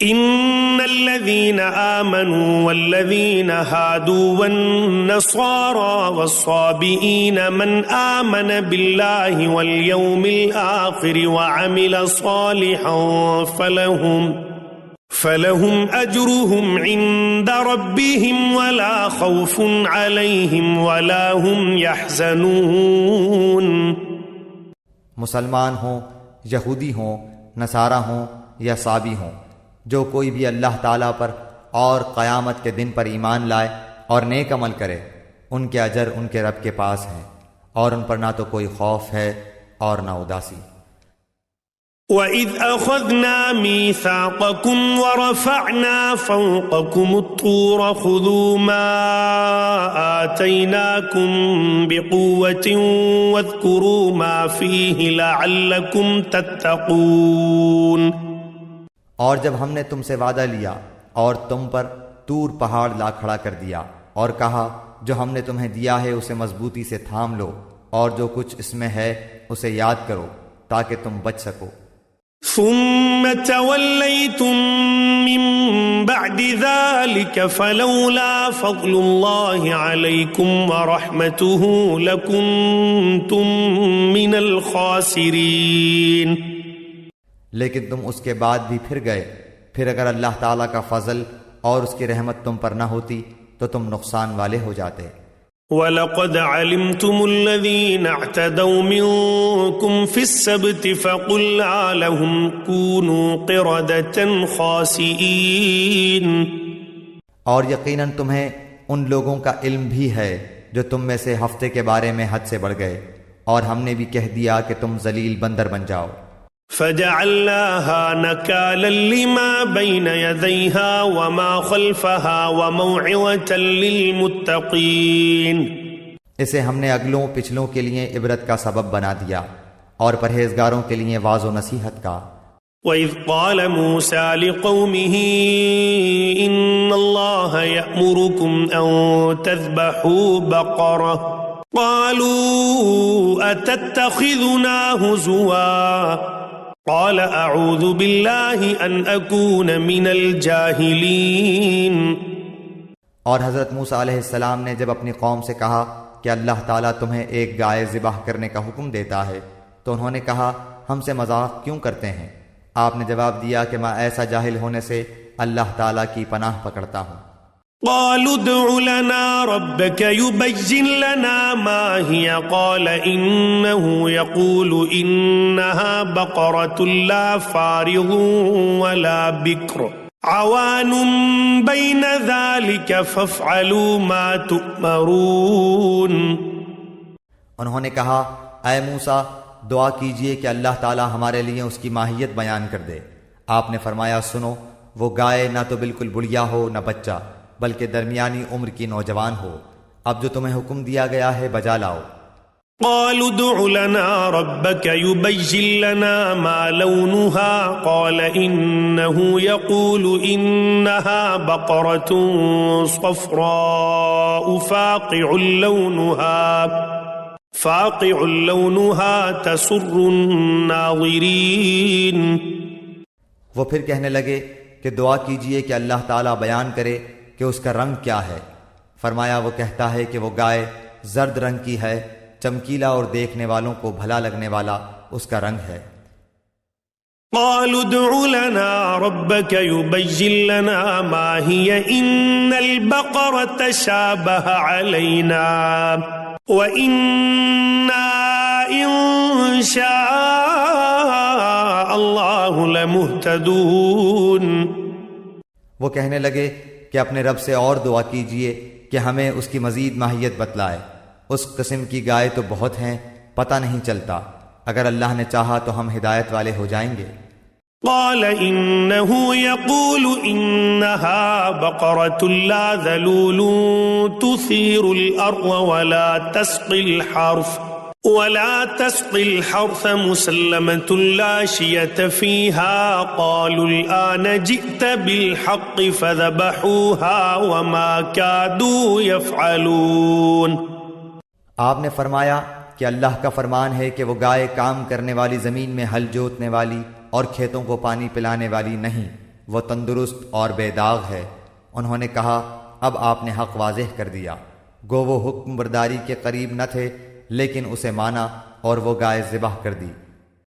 إن الذين آمنوا والذين هادوا والنصارى والصابئين من آمن بالله واليوم الآخر وعمل صالحا فلهم أجرهم عند ربهم ولا خوف عليهم ولا هم يحزنون۔ مسلمان ہوں، یہودی ہوں، نصارہ ہوں یا صابی ہوں، جو کوئی بھی اللہ تعالیٰ پر اور قیامت کے دن پر ایمان لائے اور نیک عمل کرے، ان کے اجر ان کے رب کے پاس ہیں، اور ان پر نہ تو کوئی خوف ہے اور نہ اداسی۔ وَإِذْ أَخَذْنَا مِيثَاقَكُمْ وَرَفَعْنَا فَوْقَكُمُ الطُّورَ خُذُوا مَا آتَيْنَاكُمْ بِقُوَّةٍ وَاذْكُرُوا مَا فِيهِ لَعَلَّكُمْ تَتَّقُونَ۔ اور جب ہم نے تم سے وعدہ لیا اور تم پر طور پہاڑ لا کھڑا کر دیا اور کہا جو ہم نے تمہیں دیا ہے اسے مضبوطی سے تھام لو، اور جو کچھ اس میں ہے اسے یاد کرو تاکہ تم بچ سکو۔ ثم توليتم من بعد ذلك فلولا فضل الله عليكم ورحمته لكنتم من الخاسرين۔ لیکن تم اس کے بعد بھی پھر گئے، پھر اگر اللہ تعالیٰ کا فضل اور اس کی رحمت تم پر نہ ہوتی تو تم نقصان والے ہو جاتے۔ وَلَقَدْ عَلِمْتُمُ الَّذِينَ اعْتَدَوْا مِنْكُمْ فِي السَّبْتِ فَقُلْنَا لَهُمْ كُونُوا قِرَدَةً خَاسِئِينَ۔ اور یقیناً تمہیں ان لوگوں کا علم بھی ہے جو تم میں سے ہفتے کے بارے میں حد سے بڑھ گئے، اور ہم نے بھی کہہ دیا کہ تم ذلیل بندر بن جاؤ۔ فَجَعَلْنَاهَا نَكَالًا لِمَا بَيْنَ يَدَيْهَا وَمَا خَلْفَهَا وَمَوْعِظَةً لِلْمُتَّقِينَ۔ اسے ہم نے اگلوں پچھلوں کے لیے عبرت کا سبب بنا دیا اور پرہیزگاروں کے لیے واعظ و نصیحت کا۔ وَإِذْ قَالَ مُوسَى لِقَوْمِهِ إِنَّ اللَّهَ يَأْمُرُكُمْ أَن تَذْبَحُوا بَقَرَةً قَالُوا أَتَتَّخِذُنَا هُزُوًا قال اعوذ باللہ ان اکون من الجاہلین۔ اور حضرت موسیٰ علیہ السلام نے جب اپنی قوم سے کہا کہ اللہ تعالیٰ تمہیں ایک گائے ذبح کرنے کا حکم دیتا ہے تو انہوں نے کہا ہم سے مذاق کیوں کرتے ہیں؟ آپ نے جواب دیا کہ میں ایسا جاہل ہونے سے اللہ تعالیٰ کی پناہ پکڑتا ہوں۔ قالوا ادع لنا ربك يبين لنا ما هي قال إنه يقول إنها بقرة لا فارض ولا بكر عوان بين ذلك فافعلوا ما تؤمرون۔ انہوں نے کہا اے موسیٰ دعا کیجئے کہ اللہ تعالیٰ ہمارے لیے اس کی ماہیت بیان کر دے۔ آپ نے فرمایا سنو، وہ گائے نہ تو بالکل بڑھیا ہو نہ بچہ، بلکہ درمیانی عمر کی نوجوان ہو۔ اب جو تمہیں حکم دیا گیا ہے بجا لاؤ۔ قالوا ادع لنا ربك يبين لنا ما لونها قال إنه يقول إنها بقرة صفراء فاقع لونها تسر الناظرين۔ وہ پھر کہنے لگے کہ دعا کیجئے کہ اللہ تعالیٰ بیان کرے کہ اس کا رنگ کیا ہے۔ فرمایا وہ کہتا ہے کہ وہ گائے زرد رنگ کی ہے، چمکیلا اور دیکھنے والوں کو بھلا لگنے والا اس کا رنگ ہے۔ قالوا ادع لنا ربك يبين لنا ما هي إن البقرة شابه علينا وإنا إن شاء الله لمهتدون۔ وہ کہنے لگے کہ اپنے رب سے اور دعا کیجئے کہ ہمیں اس کی مزید ماہیت بتلائے۔ اس قسم کی گائے تو بہت ہیں، پتہ نہیں چلتا، اگر اللہ نے چاہا تو ہم ہدایت والے ہو جائیں گے۔ قال إنه يقول إنها بقرة لا ذلول تثير الأرض ولا تسقي الحرث مسلمة لا شية فيها قالوا الآن جئت بالحق فذبحوها وما كادوا يفعلون۔ آپ نے فرمایا کہ اللہ کا فرمان ہے کہ وہ گائے کام کرنے والی زمین میں ہل جوتنے والی اور کھیتوں کو پانی پلانے والی نہیں، وہ تندرست اور بے داغ ہے۔ انہوں نے کہا اب آپ نے حق واضح کر دیا۔ گو وہ حکم برداری کے قریب نہ تھے، لیکن اسے مانا اور وہ گائے ذبح کر دی۔